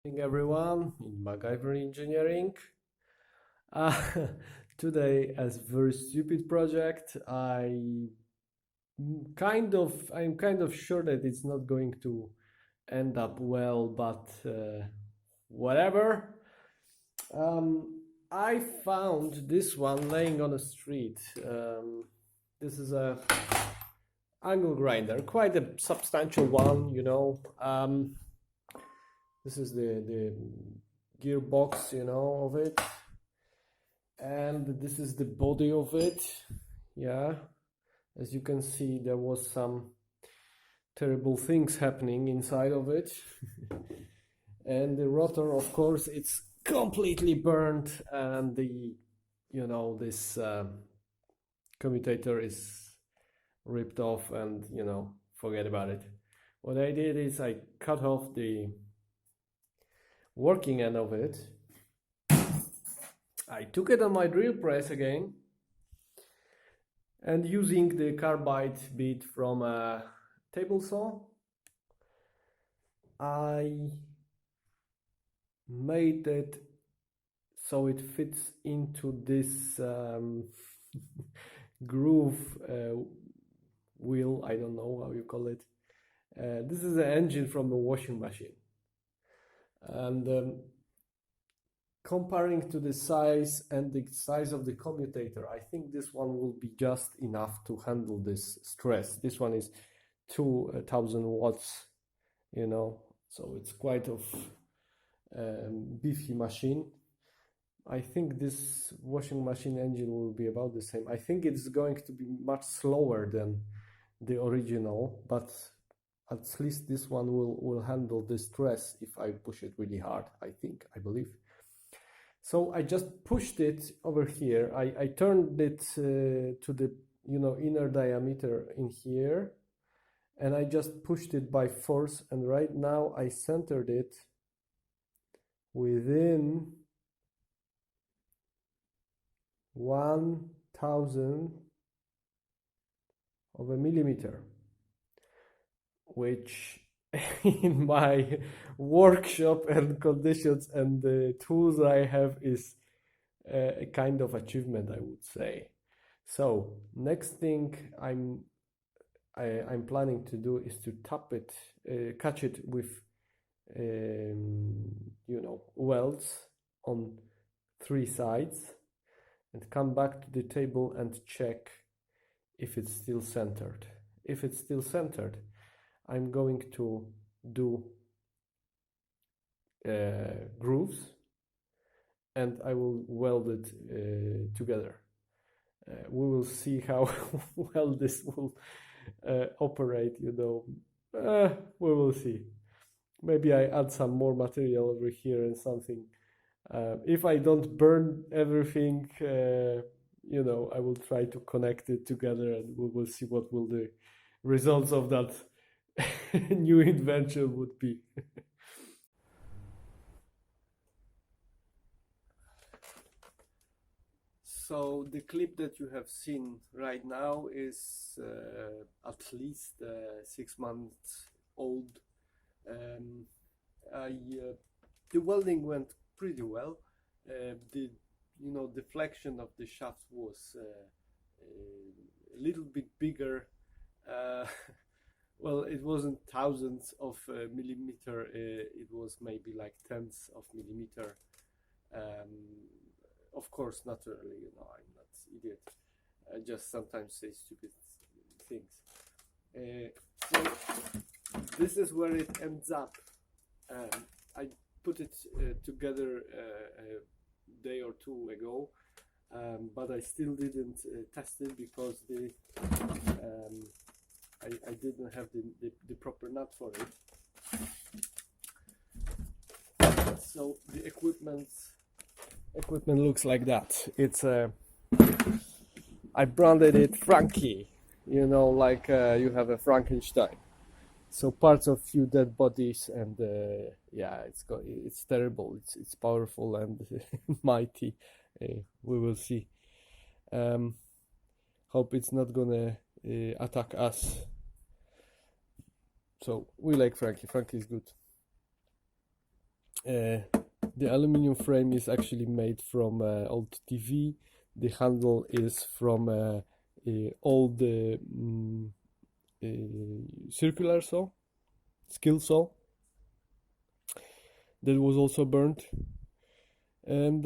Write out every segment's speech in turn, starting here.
Morning everyone in MacGyver Engineering. Uh, Today, as very stupid project, I'm kind of sure that it's not going to end up well, but whatever. I found this one laying on the street. This is a angle grinder, quite a substantial one. This is the gearbox, of it, and this is the body of it. Yeah, as you can see, there was some terrible things happening inside of it. And the rotor, of course, it's completely burned, and this commutator is ripped off, and forget about it. What I did is I cut off the working end of it. I took it on my drill press again, and using the carbide bit from a table saw, I made it so it fits into this groove wheel. I don't know how you call it. This is an engine from a washing machine, and comparing to the size and the size of the commutator, I think this one will be just enough to handle this stress. This one is 2000 watts, so it's quite of beefy machine. I think this washing machine engine will be about the same. I think it's going to be much slower than the original, but at least this one will handle the stress if I push it really hard, I believe. So I just pushed it over here. I turned it to the inner diameter in here, and I just pushed it by force, and right now I centered it within 1,000 of a millimeter, which in my workshop and conditions and the tools I have is a kind of achievement, I would say. So next thing I'm planning to do is to catch it with welds on 3 sides, and come back to the table and check if it's still centered. If it's still centered, I'm going to do grooves, and I will weld it together. We will see how well this will operate, we will see. Maybe I add some more material over here and something. If I don't burn everything, I will try to connect it together, and we will see what will the results of that new invention would be. So the clip that you have seen right now is at least 6 months old. The welding went pretty well. The deflection of the shaft was a little bit bigger. Well, it wasn't thousands of millimeter. It was maybe like tenths of millimeter. Of course, naturally, I'm not idiot. I just sometimes say stupid things. So this is where it ends up. I put it together a day or two ago, but I still didn't test it because I didn't have the proper nut for it. So the equipment looks like that. It's I branded it Frankie, like you have a Frankenstein. So parts of few dead bodies, and yeah, it's terrible. It's powerful and mighty. We will see. Hope it's not gonna attack us. So we like Frankie. Frankie is good. The aluminum frame is actually made from old TV. The handle is from old circular saw, skill saw, that was also burnt. And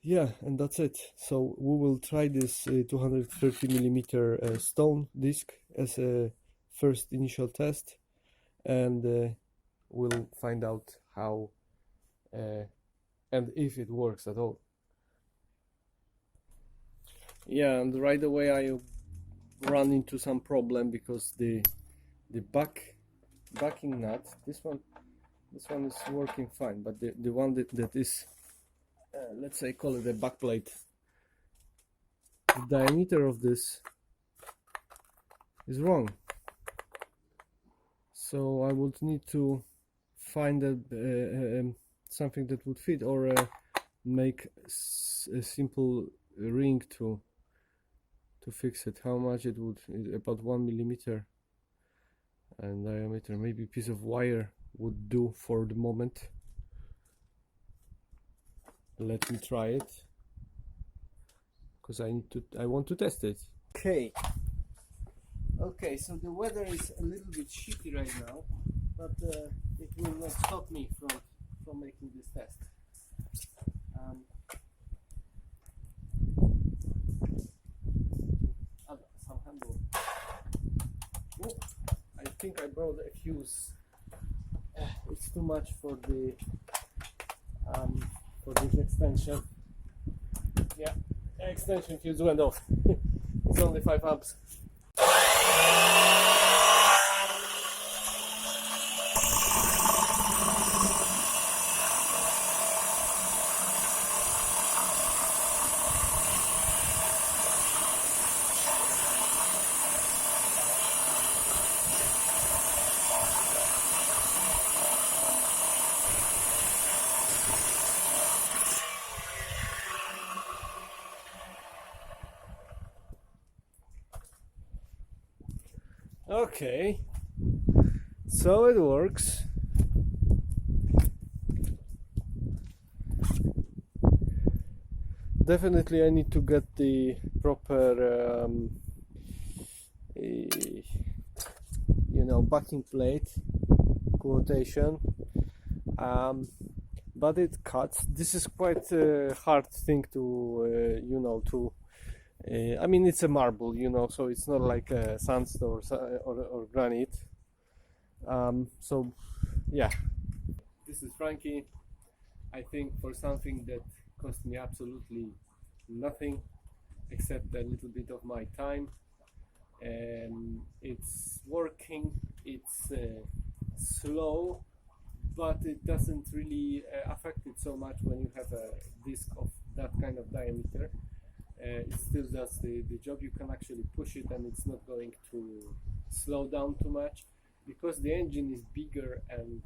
yeah, and that's it. So we will try this 230mm stone disc as a first initial test, and we'll find out how and if it works at all. Yeah, and right away I run into some problem because the backing nut, this one is working fine, but the one that is let's say, call it a backplate, the diameter of this is wrong. So I would need to find something that would fit, or make a simple ring to fix it. How much it would? About 1mm in diameter. Maybe a piece of wire would do for the moment. Let me try it, because I want to test it. Okay, so the weather is a little bit shitty right now, but it will not stop me from making this test. Some handle. Oh, I think I brought a fuse. It's too much for the for this extension. Yeah, extension fuse went off. It's only 5 amps. Okay, so it works. Definitely I need to get the proper backing plate quotation, but it cuts. This is quite a hard thing to I mean, it's a marble, so it's not like a sandstone or granite. So yeah, this is Frankie. I think for something that cost me absolutely nothing except a little bit of my time, it's working. It's slow, but it doesn't really affect it so much when you have a disc of that kind of diameter. It still does the job. You can actually push it and it's not going to slow down too much. Because the engine is bigger and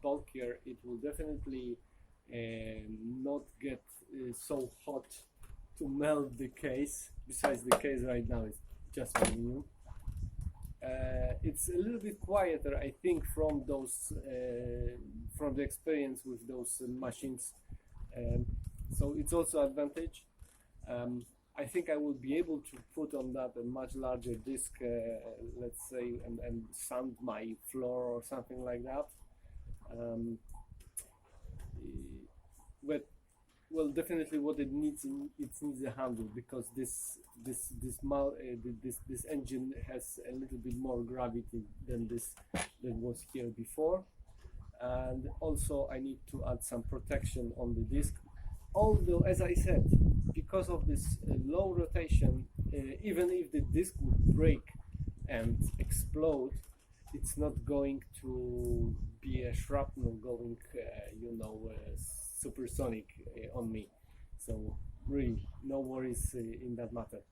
bulkier, it will definitely not get so hot to melt the case. Besides, the case right now is just aluminum. It's a little bit quieter, I think, from the experience with those machines. So it's also an advantage. I think I will be able to put on that a much larger disc, let's say, and sand my floor or something like that. But well, definitely what it needs a handle, because this engine has a little bit more gravity than was here before, and also I need to add some protection on the disc. Although, as I said, because of this low rotation, even if the disc would break and explode, it's not going to be a shrapnel going, supersonic on me. So really, no worries in that matter.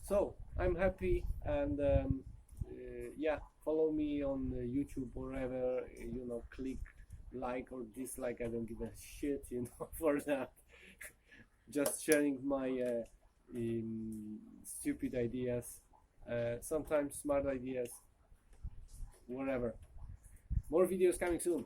So I'm happy, and yeah, follow me on YouTube, wherever, click like or dislike. I don't give a shit, for that. Just sharing my stupid ideas, sometimes smart ideas, whatever. More videos coming soon.